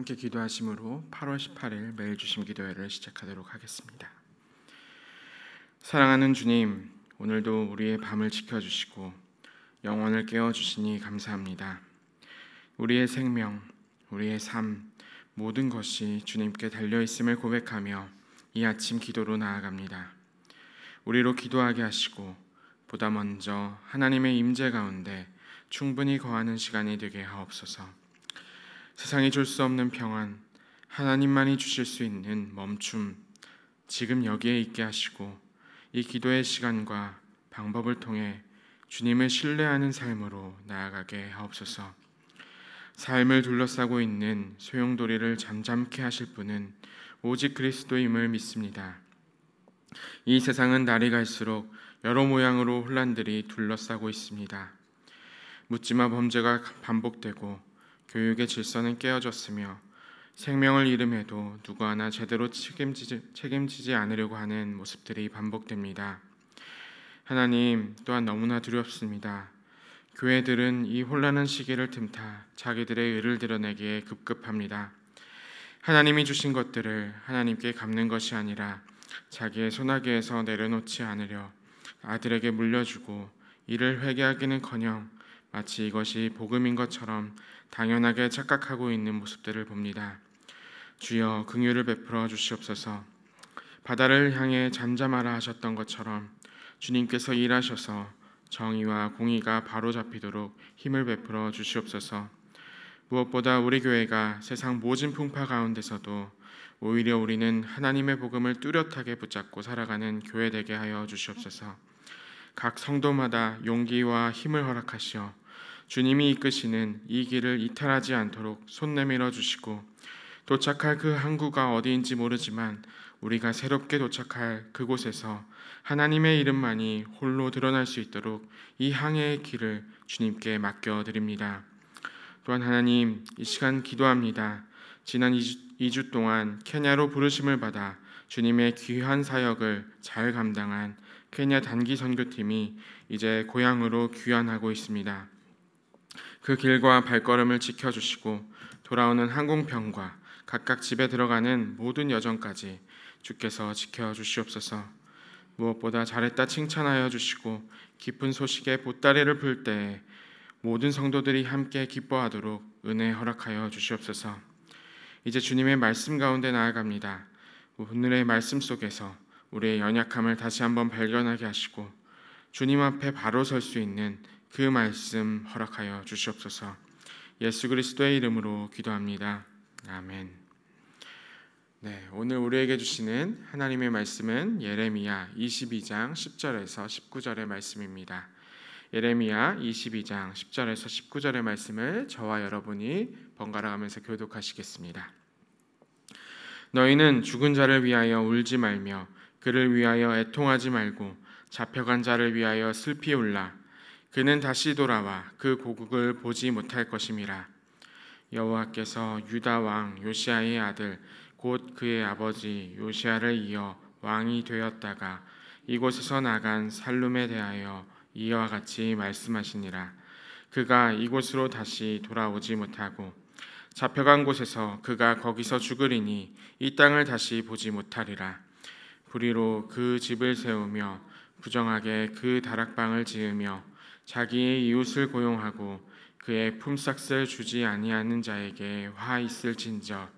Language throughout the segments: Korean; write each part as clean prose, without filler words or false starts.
함께 기도하심으로 8월 18일 매일 주심 기도회를 시작하도록 하겠습니다. 사랑하는 주님, 오늘도 우리의 밤을 지켜주시고 영혼을 깨워주시니 감사합니다. 우리의 생명, 우리의 삶, 모든 것이 주님께 달려있음을 고백하며 이 아침 기도로 나아갑니다. 우리로 기도하게 하시고 보다 먼저 하나님의 임재 가운데 충분히 거하는 시간이 되게 하옵소서. 세상이 줄 수 없는 평안, 하나님만이 주실 수 있는 멈춤, 지금 여기에 있게 하시고 이 기도의 시간과 방법을 통해 주님을 신뢰하는 삶으로 나아가게 하옵소서. 삶을 둘러싸고 있는 소용돌이를 잠잠케 하실 분은 오직 그리스도임을 믿습니다. 이 세상은 날이 갈수록 여러 모양으로 혼란들이 둘러싸고 있습니다. 묻지마 범죄가 반복되고 교육의 질서는 깨어졌으며 생명을 잃음에도 누구 하나 제대로 책임지지 않으려고 하는 모습들이 반복됩니다. 하나님, 또한 너무나 두렵습니다. 교회들은 이 혼란한 시기를 틈타 자기들의 의를 드러내기에 급급합니다. 하나님이 주신 것들을 하나님께 갚는 것이 아니라 자기의 소나기에서 내려놓지 않으려 아들에게 물려주고 이를 회개하기는커녕 마치 이것이 복음인 것처럼 당연하게 착각하고 있는 모습들을 봅니다. 주여, 긍휼을 베풀어 주시옵소서. 바다를 향해 잠잠하라 하셨던 것처럼 주님께서 일하셔서 정의와 공의가 바로잡히도록 힘을 베풀어 주시옵소서. 무엇보다 우리 교회가 세상 모진 풍파 가운데서도 오히려 우리는 하나님의 복음을 뚜렷하게 붙잡고 살아가는 교회 되게 하여 주시옵소서. 각 성도마다 용기와 힘을 허락하시어 주님이 이끄시는 이 길을 이탈하지 않도록 손 내밀어 주시고 도착할 그 항구가 어디인지 모르지만 우리가 새롭게 도착할 그곳에서 하나님의 이름만이 홀로 드러날 수 있도록 이 항해의 길을 주님께 맡겨드립니다. 또한 하나님, 이 시간 기도합니다. 지난 2주 동안 케냐로 부르심을 받아 주님의 귀한 사역을 잘 감당한 케냐 단기 선교팀이 이제 고향으로 귀환하고 있습니다. 그 길과 발걸음을 지켜주시고 돌아오는 항공편과 각각 집에 들어가는 모든 여정까지 주께서 지켜주시옵소서. 무엇보다 잘했다 칭찬하여 주시고 기쁜 소식에 보따리를 풀 때에 모든 성도들이 함께 기뻐하도록 은혜 허락하여 주시옵소서. 이제 주님의 말씀 가운데 나아갑니다. 오늘의 말씀 속에서 우리의 연약함을 다시 한번 발견하게 하시고 주님 앞에 바로 설 수 있는 그 말씀 허락하여 주시옵소서. 예수 그리스도의 이름으로 기도합니다. 아멘. 네, 오늘 우리에게 주시는 하나님의 말씀은 예레미야 22장 10절에서 19절의 말씀입니다. 예레미야 22장 10절에서 19절의 말씀을 저와 여러분이 번갈아 가면서 교독하시겠습니다. 너희는 죽은 자를 위하여 울지 말며 그를 위하여 애통하지 말고 잡혀간 자를 위하여 슬피 울라. 그는 다시 돌아와 그 고국을 보지 못할 것임이라. 여호와께서 유다 왕 요시야의 아들 곧 그의 아버지 요시야를 이어 왕이 되었다가 이곳에서 나간 살룸에 대하여 이와 같이 말씀하시니라. 그가 이곳으로 다시 돌아오지 못하고 잡혀간 곳에서 그가 거기서 죽으리니 이 땅을 다시 보지 못하리라. 불의로 그 집을 세우며 부정하게 그 다락방을 지으며 자기의 이웃을 고용하고 그의 품삯을 주지 아니하는 자에게 화 있을진저.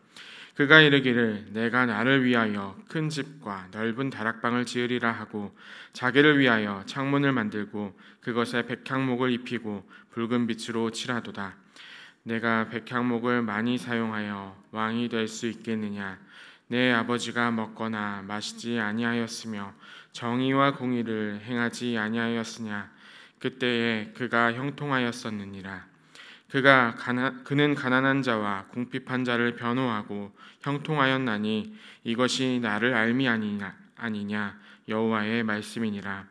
그가 이르기를 내가 나를 위하여 큰 집과 넓은 다락방을 지으리라 하고 자기를 위하여 창문을 만들고 그것에 백향목을 입히고 붉은 빛으로 칠하도다. 내가 백향목을 많이 사용하여 왕이 될 수 있겠느냐? 내 아버지가 먹거나 마시지 아니하였으며 정의와 공의를 행하지 아니하였으냐? 그때에 그가 형통하였었느니라. 그는 가난한 자와 궁핍한 자를 변호하고 형통하였나니 이것이 나를 알미 아니냐 여호와의 말씀이니라.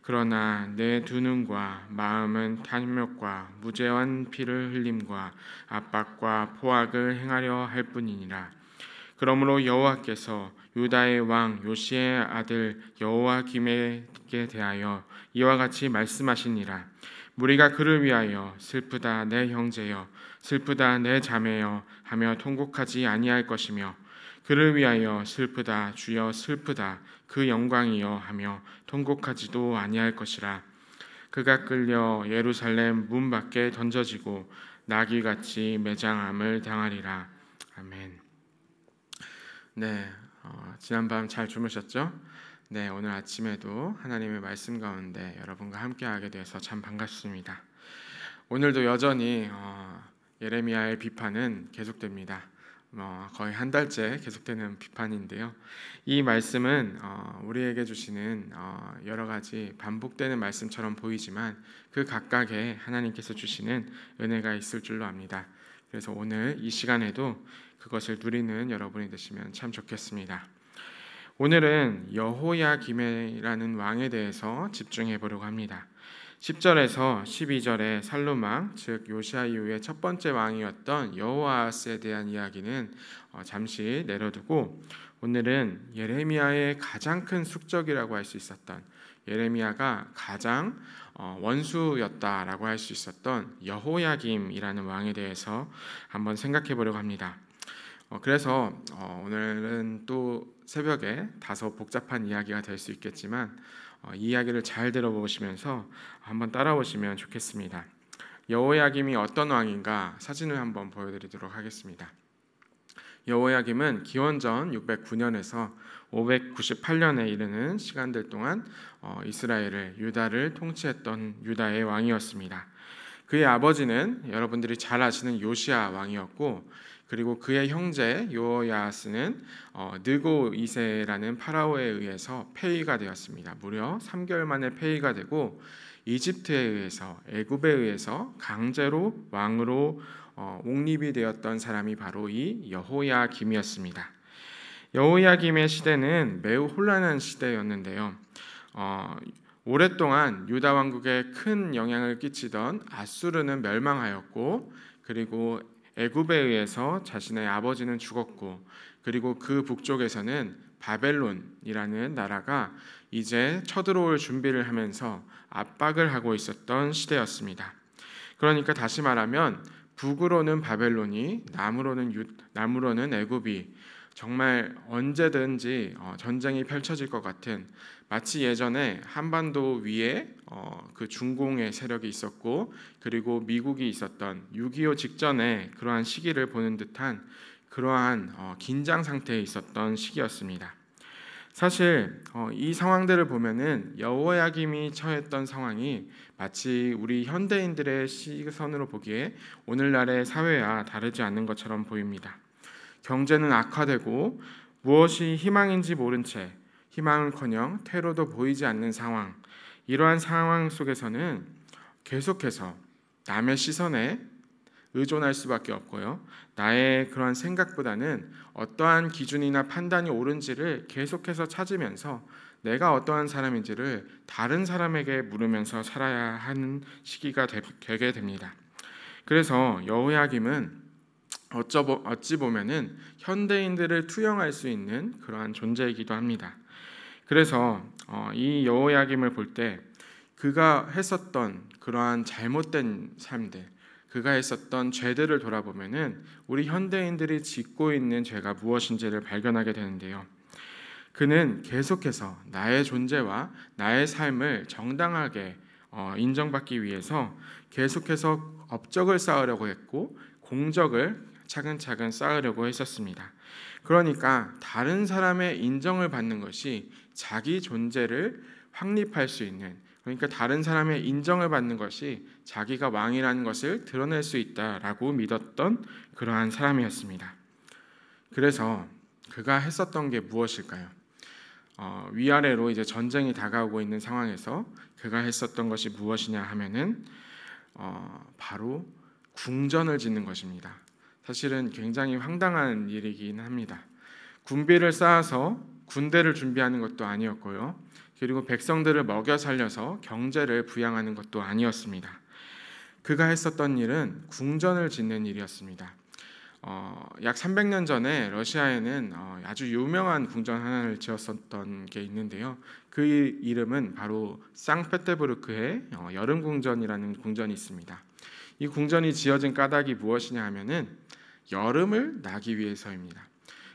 그러나 내 두 눈과 마음은 탐욕과 무죄한 피를 흘림과 압박과 포악을 행하려 할 뿐이니라. 그러므로 여호와께서 유다의 왕 요시의 아들 여호와김에게 대하여 이와 같이 말씀하시니라. 무리가 그를 위하여 슬프다 내 형제여 슬프다 내 자매여 하며 통곡하지 아니할 것이며 그를 위하여 슬프다 주여 슬프다 그 영광이여 하며 통곡하지도 아니할 것이라. 그가 끌려 예루살렘 문 밖에 던져지고 나귀같이 매장함을 당하리라. 아멘. 네, 지난밤 잘 주무셨죠? 네, 오늘 아침에도 하나님의 말씀 가운데 여러분과 함께하게 돼서 참 반갑습니다. 오늘도 여전히 예레미야의 비판은 계속됩니다. 거의 한 달째 계속되는 비판인데요. 이 말씀은 우리에게 주시는 여러 가지 반복되는 말씀처럼 보이지만 그 각각에 하나님께서 주시는 은혜가 있을 줄로 압니다. 그래서 오늘 이 시간에도 그것을 누리는 여러분이 되시면 참 좋겠습니다. 오늘은 여호야김이라는 왕에 대해서 집중해 보려고 합니다. 10절에서 12절의 살룸왕, 즉 요시아 이후의 첫 번째 왕이었던 여호아하스에 대한 이야기는 잠시 내려두고 오늘은 예레미야의 가장 큰 숙적이라고 할 수 있었던, 예레미야가 가장 원수였다라고 할 수 있었던 여호야김이라는 왕에 대해서 한번 생각해 보려고 합니다. 그래서 오늘은 또 새벽에 다소 복잡한 이야기가 될 수 있겠지만 이 이야기를 잘 들어보시면서 한번 따라오시면 좋겠습니다. 여호야김이 어떤 왕인가 사진을 한번 보여드리도록 하겠습니다. 여호야김은 기원전 609년에서 598년에 이르는 시간들 동안 이스라엘을, 유다를 통치했던 유다의 왕이었습니다. 그의 아버지는 여러분들이 잘 아시는 요시야 왕이었고, 그리고 그의 형제 여호야하스는 느고 2세라는 파라오에 의해서 폐위가 되었습니다. 무려 3개월 만에 폐위가 되고 이집트에 의해서, 애굽에 의해서 강제로 왕으로 옹립이 되었던 사람이 바로 이 여호야김이었습니다. 여호야김의 시대는 매우 혼란한 시대였는데요. 오랫동안 유다 왕국에 큰 영향을 끼치던 아수르는 멸망하였고, 그리고 애굽에 의해서 자신의 아버지는 죽었고, 그리고 그 북쪽에서는 바벨론이라는 나라가 이제 쳐들어올 준비를 하면서 압박을 하고 있었던 시대였습니다. 그러니까 다시 말하면 북으로는 바벨론이, 남으로는 애굽이 정말 언제든지 전쟁이 펼쳐질 것 같은, 마치 예전에 한반도 위에 그 중공의 세력이 있었고, 그리고 미국이 있었던 6.25 직전에 그러한 시기를 보는 듯한 그러한 긴장 상태에 있었던 시기였습니다. 사실 이 상황들을 보면은 여호야김이 처했던 상황이 마치 우리 현대인들의 시선으로 보기에 오늘날의 사회와 다르지 않는 것처럼 보입니다. 경제는 악화되고 무엇이 희망인지 모른 채 희망은커녕 퇴로도 보이지 않는 상황, 이러한 상황 속에서는 계속해서 남의 시선에 의존할 수밖에 없고요. 나의 그러한 생각보다는 어떠한 기준이나 판단이 옳은지를 계속해서 찾으면서 내가 어떠한 사람인지를 다른 사람에게 물으면서 살아야 하는 시기가 되게 됩니다. 그래서 여호야김은 어찌 보면은 현대인들을 투영할 수 있는 그러한 존재이기도 합니다. 그래서 이 여호야김을 볼 때 그가 했었던 그러한 잘못된 삶들, 그가 했었던 죄들을 돌아보면은 우리 현대인들이 짓고 있는 죄가 무엇인지를 발견하게 되는데요. 그는 계속해서 나의 존재와 나의 삶을 정당하게 인정받기 위해서 계속해서 업적을 쌓으려고 했고, 공적을 차근차근 쌓으려고 했었습니다. 그러니까 다른 사람의 인정을 받는 것이 자기 존재를 확립할 수 있는, 그러니까 다른 사람의 인정을 받는 것이 자기가 왕이라는 것을 드러낼 수 있다라고 믿었던 그러한 사람이었습니다. 그래서 그가 했었던 게 무엇일까요? 위아래로 이제 전쟁이 다가오고 있는 상황에서 그가 했었던 것이 무엇이냐 하면은 바로 궁전을 짓는 것입니다. 사실은 굉장히 황당한 일이긴 합니다. 군비를 쌓아서 군대를 준비하는 것도 아니었고요. 그리고 백성들을 먹여 살려서 경제를 부양하는 것도 아니었습니다. 그가 했었던 일은 궁전을 짓는 일이었습니다. 약 300년 전에 러시아에는 아주 유명한 궁전 하나를 지었었던 게 있는데요. 그 이름은 바로 상페테부르크의 여름 궁전이라는 궁전이 있습니다. 이 궁전이 지어진 까닭이 무엇이냐 하면은 여름을 나기 위해서입니다.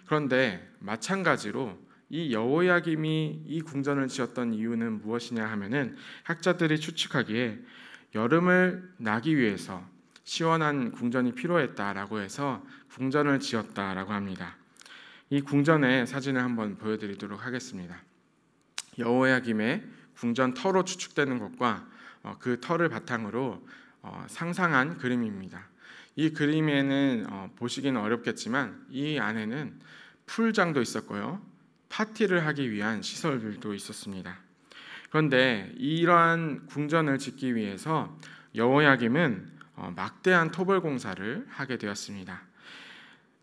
그런데 마찬가지로 이 여호야김이 이 궁전을 지었던 이유는 무엇이냐 하면은 학자들이 추측하기에 여름을 나기 위해서 시원한 궁전이 필요했다라고 해서 궁전을 지었다라고 합니다. 이 궁전의 사진을 한번 보여드리도록 하겠습니다. 여호야김의 궁전 터로 추측되는 것과 그 터를 바탕으로 상상한 그림입니다. 이 그림에는 보시기는 어렵겠지만 이 안에는 풀장도 있었고요, 파티를 하기 위한 시설들도 있었습니다. 그런데 이러한 궁전을 짓기 위해서 여호야김은 막대한 토벌 공사를 하게 되었습니다.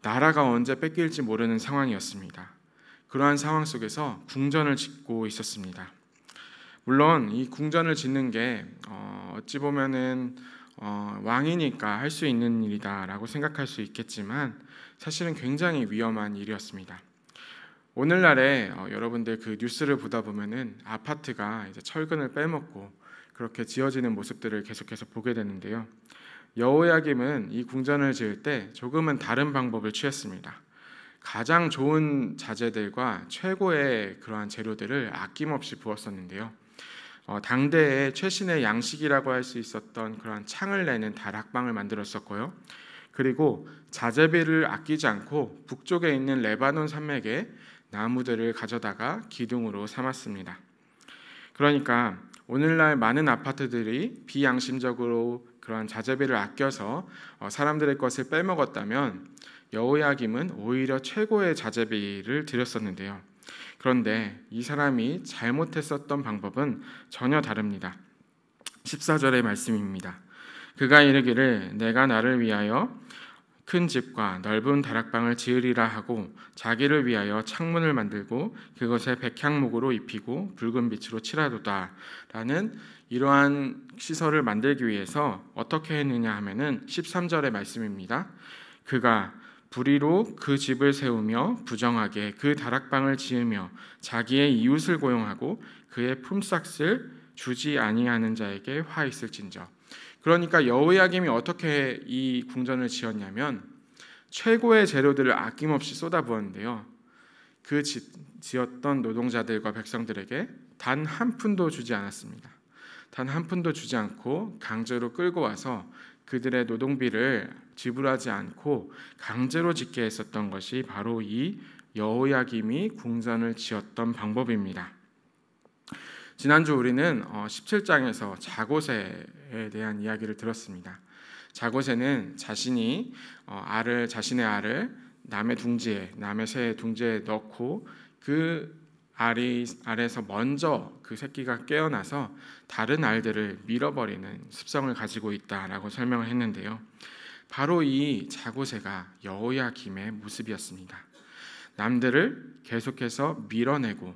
나라가 언제 뺏길지 모르는 상황이었습니다. 그러한 상황 속에서 궁전을 짓고 있었습니다. 물론 이 궁전을 짓는 게 어찌 보면은 왕이니까 할 수 있는 일이다라고 생각할 수 있겠지만 사실은 굉장히 위험한 일이었습니다. 오늘날에 여러분들 그 뉴스를 보다 보면은 아파트가 이제 철근을 빼먹고 그렇게 지어지는 모습들을 계속해서 보게 되는데요. 여호야김은 이 궁전을 지을 때 조금은 다른 방법을 취했습니다. 가장 좋은 자재들과 최고의 그러한 재료들을 아낌없이 부었었는데요. 당대의 최신의 양식이라고 할 수 있었던 그러한 창을 내는 다락방을 만들었었고요. 그리고 자재비를 아끼지 않고 북쪽에 있는 레바논 산맥에 나무들을 가져다가 기둥으로 삼았습니다. 그러니까 오늘날 많은 아파트들이 비양심적으로 그러한 자재비를 아껴서 사람들의 것을 빼먹었다면 여호야김은 오히려 최고의 자재비를 들였었는데요. 그런데 이 사람이 잘못했었던 방법은 전혀 다릅니다. 14절의 말씀입니다. 그가 이르기를 내가 나를 위하여 큰 집과 넓은 다락방을 지으리라 하고 자기를 위하여 창문을 만들고 그것에 백향목으로 입히고 붉은 빛으로 칠하도다 라는 이러한 시설을 만들기 위해서 어떻게 했느냐 하면은 13절의 말씀입니다. 그가 불의로 그 집을 세우며 부정하게 그 다락방을 지으며 자기의 이웃을 고용하고 그의 품삯을 주지 아니하는 자에게 화 있을진저. 그러니까 여호야김이 어떻게 이 궁전을 지었냐면 최고의 재료들을 아낌없이 쏟아부었는데요. 그 지었던 노동자들과 백성들에게 단 한 푼도 주지 않았습니다. 단 한 푼도 주지 않고 강제로 끌고 와서 그들의 노동비를 지불하지 않고 강제로 짓게 했었던 것이 바로 이 여호야김이 궁전을 지었던 방법입니다. 지난주 우리는 17장에서 자고새에 대한 이야기를 들었습니다. 자고새는 자신의 알을 남의 새의 둥지에 넣고 그 알에서 먼저 그 새끼가 깨어나서 다른 알들을 밀어버리는 습성을 가지고 있다라고 설명을 했는데요. 바로 이 자고새가 여호야김의 모습이었습니다. 남들을 계속해서 밀어내고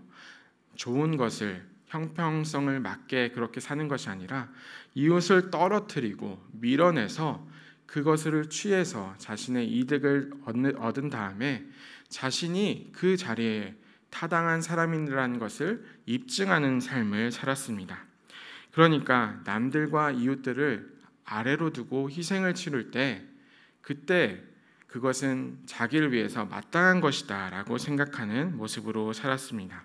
좋은 것을 형평성을 맞게 그렇게 사는 것이 아니라 이웃을 떨어뜨리고 밀어내서 그것을 취해서 자신의 이득을 얻은 다음에 자신이 그 자리에 타당한 사람이라는 것을 입증하는 삶을 살았습니다. 그러니까 남들과 이웃들을 아래로 두고 희생을 치를 때 그때 그것은 자기를 위해서 마땅한 것이다 라고 생각하는 모습으로 살았습니다.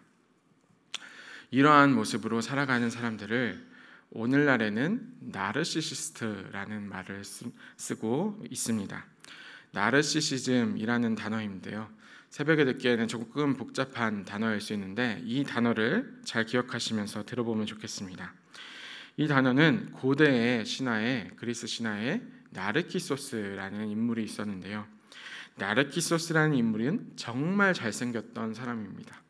이러한 모습으로 살아가는 사람들을 오늘날에는 나르시시스트라는 말을 쓰고 있습니다. 나르시시즘이라는 단어인데요. 새벽에 듣기에는 조금 복잡한 단어일 수 있는데 이 단어를 잘 기억하시면서 들어보면 좋겠습니다. 이 단어는 고대의 신화에 그리스 신화에 나르키소스라는 인물이 있었는데요. 나르키소스라는 인물은 정말 잘생겼던 사람입니다.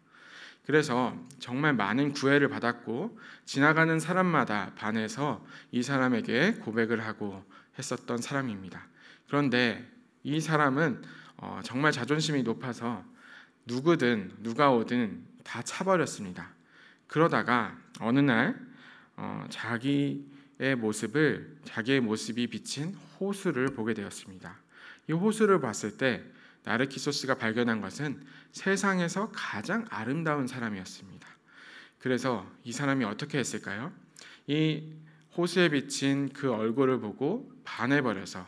그래서 정말 많은 구애를 받았고 지나가는 사람마다 반해서 이 사람에게 고백을 하고 했었던 사람입니다. 그런데 이 사람은 정말 자존심이 높아서 누가 오든 다 차버렸습니다. 그러다가 어느 날 자기의 모습이 비친 호수를 보게 되었습니다. 이 호수를 봤을 때 나르키소스가 발견한 것은 세상에서 가장 아름다운 사람이었습니다. 그래서 이 사람이 어떻게 했을까요? 이 호수에 비친 그 얼굴을 보고 반해버려서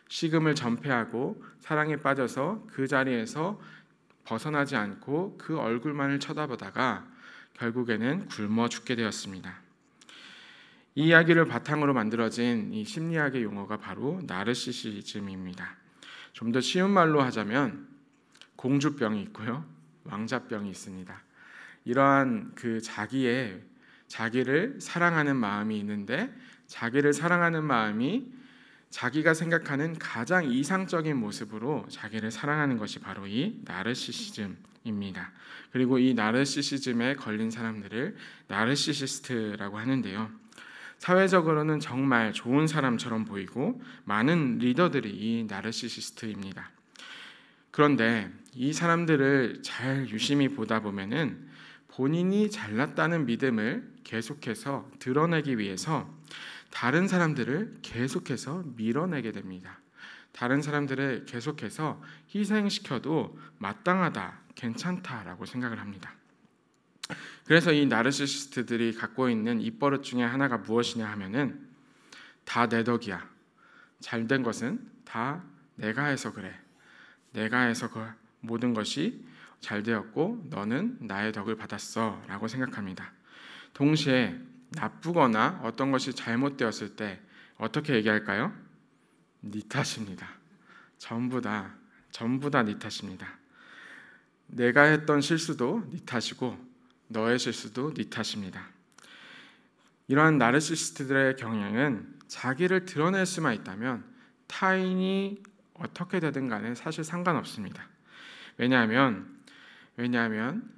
식음을 전폐하고 사랑에 빠져서 그 자리에서 벗어나지 않고 그 얼굴만을 쳐다보다가 결국에는 굶어 죽게 되었습니다. 이 이야기를 바탕으로 만들어진 이 심리학의 용어가 바로 나르시시즘입니다. 좀 더 쉬운 말로 하자면 공주병이 있고요, 왕자병이 있습니다. 이러한 그 자기를 사랑하는 마음이 있는데, 자기를 사랑하는 마음이 자기가 생각하는 가장 이상적인 모습으로 자기를 사랑하는 것이 바로 이 나르시시즘입니다. 그리고 이 나르시시즘에 걸린 사람들을 나르시시스트라고 하는데요. 사회적으로는 정말 좋은 사람처럼 보이고 많은 리더들이 이 나르시시스트입니다. 그런데 이 사람들을 잘 유심히 보다 보면은 본인이 잘났다는 믿음을 계속해서 드러내기 위해서 다른 사람들을 계속해서 밀어내게 됩니다. 다른 사람들을 계속해서 희생시켜도 마땅하다, 괜찮다라고 생각을 합니다. 그래서 이 나르시시스트들이 갖고 있는 입버릇 중에 하나가 무엇이냐 하면은 다 내 덕이야. 잘된 것은 다 내가 해서 그래. 내가 해서 그 모든 것이 잘 되었고 너는 나의 덕을 받았어 라고 생각합니다. 동시에 나쁘거나 어떤 것이 잘못되었을 때 어떻게 얘기할까요? 네 탓입니다. 전부 다 네 탓입니다. 내가 했던 실수도 네 탓이고 너의 실수도 네 탓입니다. 이러한 나르시시스트들의 경향은 자기를 드러낼 수만 있다면 타인이 어떻게 되든 간에 사실 상관없습니다. 왜냐하면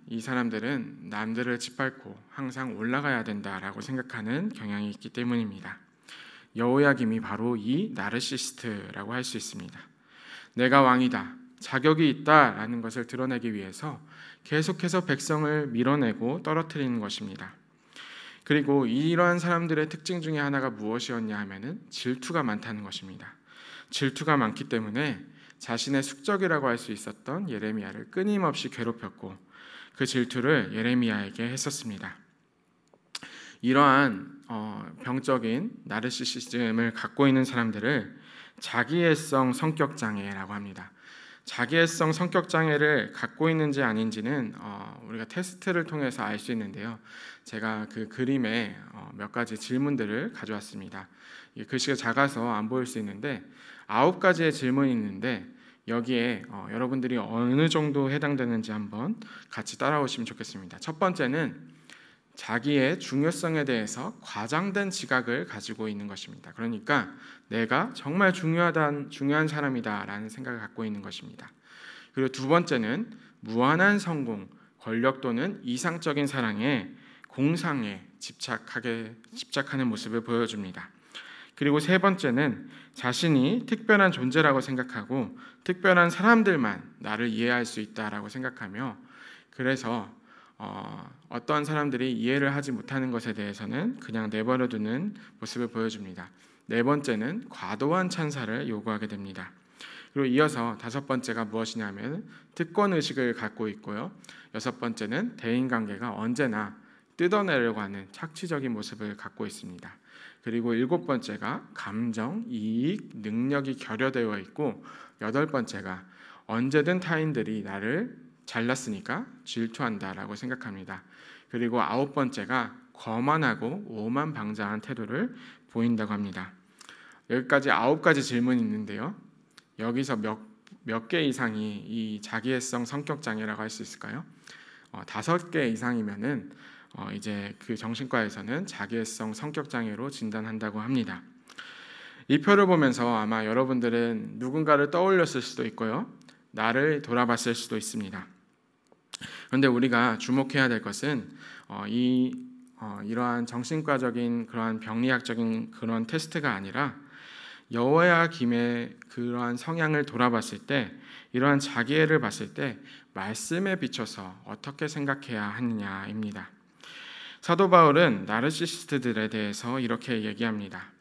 이 사람들은 남들을 짓밟고 항상 올라가야 된다라고 생각하는 경향이 있기 때문입니다. 여호야김이 바로 이 나르시시스트라고 할 수 있습니다. 내가 왕이다, 자격이 있다라는 것을 드러내기 위해서 계속해서 백성을 밀어내고 떨어뜨리는 것입니다. 그리고 이러한 사람들의 특징 중에 하나가 무엇이었냐 하면은 질투가 많다는 것입니다. 질투가 많기 때문에 자신의 숙적이라고 할 수 있었던 예레미야를 끊임없이 괴롭혔고 그 질투를 예레미야에게 했었습니다. 이러한 병적인 나르시시즘을 갖고 있는 사람들을 자기애성 성격장애라고 합니다. 자기애성 성격장애를 갖고 있는지 아닌지는 우리가 테스트를 통해서 알 수 있는데요. 제가 그 그림에 몇 가지 질문들을 가져왔습니다. 글씨가 작아서 안 보일 수 있는데 9가지의 질문이 있는데 여기에 여러분들이 어느 정도 해당되는지 한번 같이 따라오시면 좋겠습니다. 첫 번째는 자기의 중요성에 대해서 과장된 지각을 가지고 있는 것입니다. 그러니까 내가 정말 중요한 사람이다라는 생각을 갖고 있는 것입니다. 그리고 두 번째는 무한한 성공, 권력 또는 이상적인 사랑에 공상에 집착하는 모습을 보여줍니다. 그리고 세 번째는 자신이 특별한 존재라고 생각하고 특별한 사람들만 나를 이해할 수 있다라고 생각하며 그래서 어떤 사람들이 이해를 하지 못하는 것에 대해서는 그냥 내버려두는 모습을 보여줍니다. 네 번째는 과도한 찬사를 요구하게 됩니다. 그리고 이어서 다섯 번째가 무엇이냐면 특권의식을 갖고 있고요. 여섯 번째는 대인관계가 언제나 뜯어내려고 하는 착취적인 모습을 갖고 있습니다. 그리고 일곱 번째가 감정, 이익, 능력이 결여되어 있고 여덟 번째가 언제든 타인들이 나를 잘났으니까 질투한다라고 생각합니다. 그리고 아홉 번째가 거만하고 오만방자한 태도를 보인다고 합니다. 여기까지 9가지 질문이 있는데요. 여기서 몇 개 이상이 이 자기애성 성격 장애라고 할 수 있을까요? 5개 이상이면은 이제 그 정신과에서는 자기애성 성격 장애로 진단한다고 합니다. 이 표를 보면서 아마 여러분들은 누군가를 떠올렸을 수도 있고요. 나를 돌아봤을 수도 있습니다. 그런데 우리가 주목해야 될 것은 이러한 정신과적인 그러한 병리학적인 그런 테스트가 아니라 여호야김의 그러한 성향을 돌아봤을 때 이러한 자기애를 봤을 때 말씀에 비춰서 어떻게 생각해야 하느냐입니다. 사도 바울은 나르시시스트들에 대해서 이렇게 얘기합니다.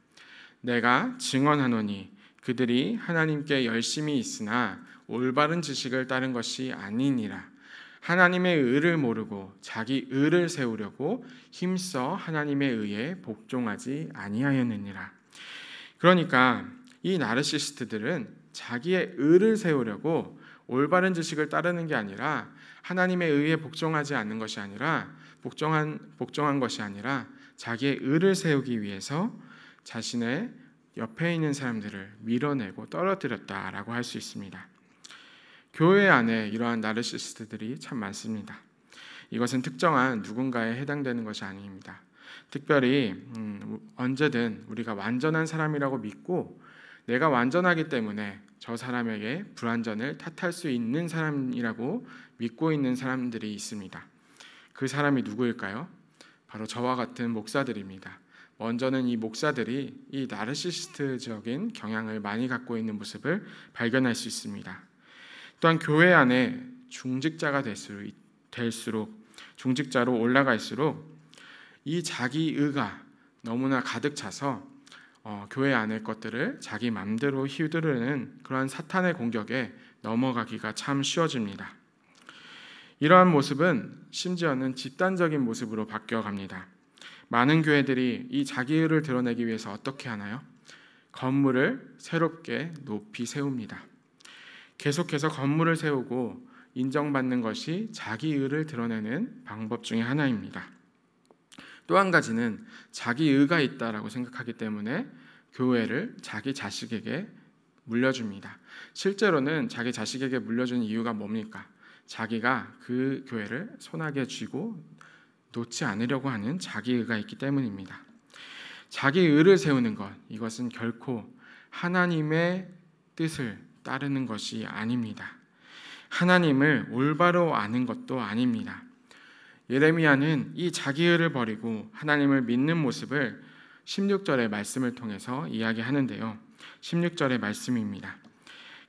내가 증언하노니 그들이 하나님께 열심히 있으나 올바른 지식을 따른 것이 아니니라. 하나님의 의를 모르고 자기 의를 세우려고 힘써 하나님의 의에 복종하지 아니하였느니라. 그러니까 이 나르시스트들은 자기의 의를 세우려고 올바른 지식을 따르는 게 아니라 하나님의 의에 복종하지 않는 것이 아니라 복종한 것이 아니라 자기의 의를 세우기 위해서 자신의 옆에 있는 사람들을 밀어내고 떨어뜨렸다라고 할 수 있습니다. 교회 안에 이러한 나르시스트들이 참 많습니다. 이것은 특정한 누군가에 해당되는 것이 아닙니다. 특별히 언제든 우리가 완전한 사람이라고 믿고 내가 완전하기 때문에 저 사람에게 불완전을 탓할 수 있는 사람이라고 믿고 있는 사람들이 있습니다. 그 사람이 누구일까요? 바로 저와 같은 목사들입니다. 먼저는 이 목사들이 이 나르시스트적인 경향을 많이 갖고 있는 모습을 발견할 수 있습니다. 또한 교회 안에 중직자가 될수록 중직자로 올라갈수록 이 자기의가 너무나 가득 차서 교회 안의 것들을 자기 맘대로 휘두르는 그러한 사탄의 공격에 넘어가기가 참 쉬워집니다. 이러한 모습은 심지어는 집단적인 모습으로 바뀌어갑니다. 많은 교회들이 이 자기의를 드러내기 위해서 어떻게 하나요? 건물을 새롭게 높이 세웁니다. 계속해서 건물을 세우고 인정받는 것이 자기의를 드러내는 방법 중에 하나입니다. 또 한 가지는 자기의가 있다라고 생각하기 때문에 교회를 자기 자식에게 물려줍니다. 실제로는 자기 자식에게 물려주는 이유가 뭡니까? 자기가 그 교회를 손아귀에 쥐고 놓지 않으려고 하는 자기의가 있기 때문입니다. 자기의를 세우는 것, 이것은 결코 하나님의 뜻을 따르는 것이 아닙니다. 하나님을 올바로 아는 것도 아닙니다. 예레미야는 이 자기의를 버리고 하나님을 믿는 모습을 16절의 말씀을 통해서 이야기하는데요. 16절의 말씀입니다.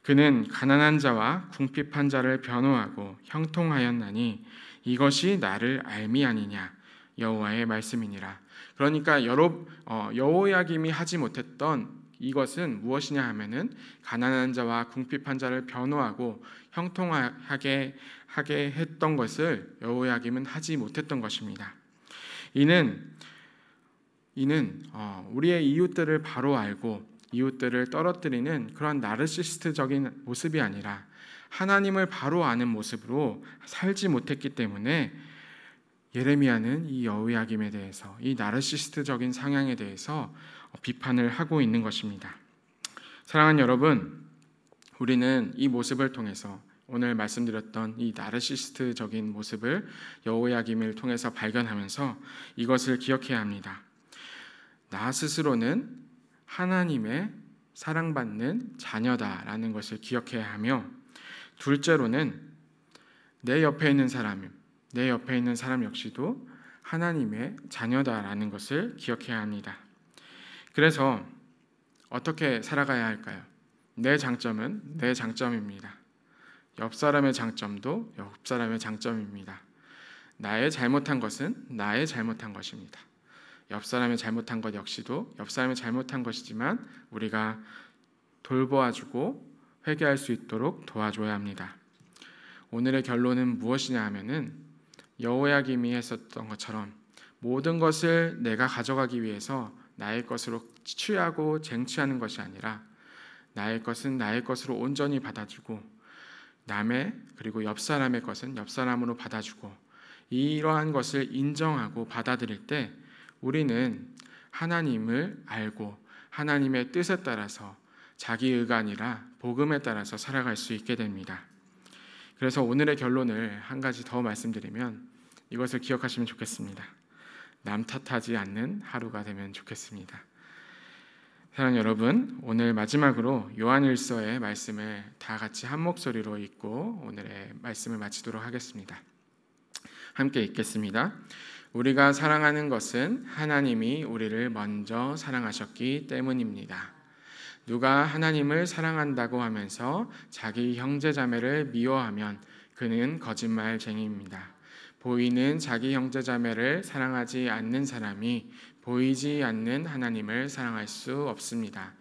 그는 가난한 자와 궁핍한 자를 변호하고 형통하였나니 이것이 나를 알미 아니냐 여호와의 말씀이니라. 그러니까 여호야김이 하지 못했던 이것은 무엇이냐 하면은 가난한 자와 궁핍한 자를 변호하고 형통하게 했던 것을 여호야김은 하지 못했던 것입니다. 이는 우리의 이웃들을 바로 알고 이웃들을 떨어뜨리는 그런 나르시스트적인 모습이 아니라 하나님을 바로 아는 모습으로 살지 못했기 때문에 예레미야는 이 여호야김에 대해서 이 나르시스트적인 상향에 대해서 비판을 하고 있는 것입니다. 사랑하는 여러분, 우리는 이 모습을 통해서 오늘 말씀드렸던 이 나르시스트적인 모습을 여호야김을 통해서 발견하면서 이것을 기억해야 합니다. 나 스스로는 하나님의 사랑받는 자녀다라는 것을 기억해야 하며, 둘째로는 내 옆에 있는 사람 역시도 하나님의 자녀다라는 것을 기억해야 합니다. 그래서 어떻게 살아가야 할까요? 내 장점은 내 장점입니다. 옆 사람의 장점도 옆 사람의 장점입니다. 나의 잘못한 것은 나의 잘못한 것입니다. 옆 사람의 잘못한 것 역시도 옆 사람의 잘못한 것이지만 우리가 돌보아주고 회개할 수 있도록 도와줘야 합니다. 오늘의 결론은 무엇이냐 하면은 여호야김이 했었던 것처럼 모든 것을 내가 가져가기 위해서 나의 것으로 취하고 쟁취하는 것이 아니라 나의 것은 나의 것으로 온전히 받아주고 남의 그리고 옆 사람의 것은 옆 사람으로 받아주고 이러한 것을 인정하고 받아들일 때 우리는 하나님을 알고 하나님의 뜻에 따라서 자기 의가 아니라 복음에 따라서 살아갈 수 있게 됩니다. 그래서 오늘의 결론을 한 가지 더 말씀드리면 이것을 기억하시면 좋겠습니다. 남 탓하지 않는 하루가 되면 좋겠습니다. 사랑하는 여러분, 오늘 마지막으로 요한일서의 말씀을 다 같이 한 목소리로 읽고 오늘의 말씀을 마치도록 하겠습니다. 함께 읽겠습니다. 우리가 사랑하는 것은 하나님이 우리를 먼저 사랑하셨기 때문입니다. 누가 하나님을 사랑한다고 하면서 자기 형제자매를 미워하면 그는 거짓말쟁이입니다. 보이는 자기 형제자매를 사랑하지 않는 사람이 보이지 않는 하나님을 사랑할 수 없습니다.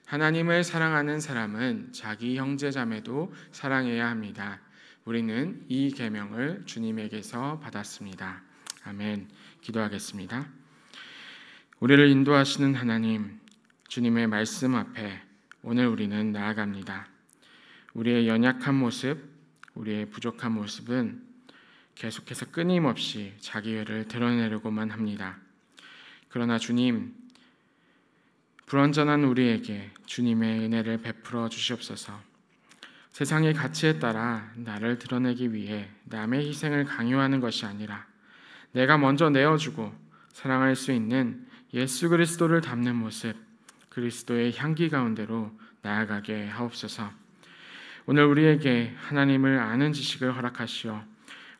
하나님을 사랑하는 사람은 자기 형제 자매도 사랑해야 합니다. 우리는 이 계명을 주님에게서 받았습니다. 아멘. 기도하겠습니다. 우리를 인도하시는 하나님, 주님의 말씀 앞에 오늘 우리는 나아갑니다. 우리의 연약한 모습, 우리의 부족한 모습은 계속해서 끊임없이 자기를 드러내려고만 합니다. 그러나 주님, 불완전한 우리에게 주님의 은혜를 베풀어 주시옵소서. 세상의 가치에 따라 나를 드러내기 위해 남의 희생을 강요하는 것이 아니라 내가 먼저 내어주고 사랑할 수 있는 예수 그리스도를 닮는 모습, 그리스도의 향기 가운데로 나아가게 하옵소서. 오늘 우리에게 하나님을 아는 지식을 허락하시어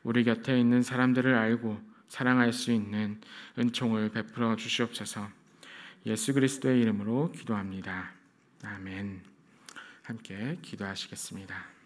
우리 곁에 있는 사람들을 알고 사랑할 수 있는 은총을 베풀어 주시옵소서. 예수 그리스도의 이름으로 기도합니다. 아멘. 함께 기도하시겠습니다.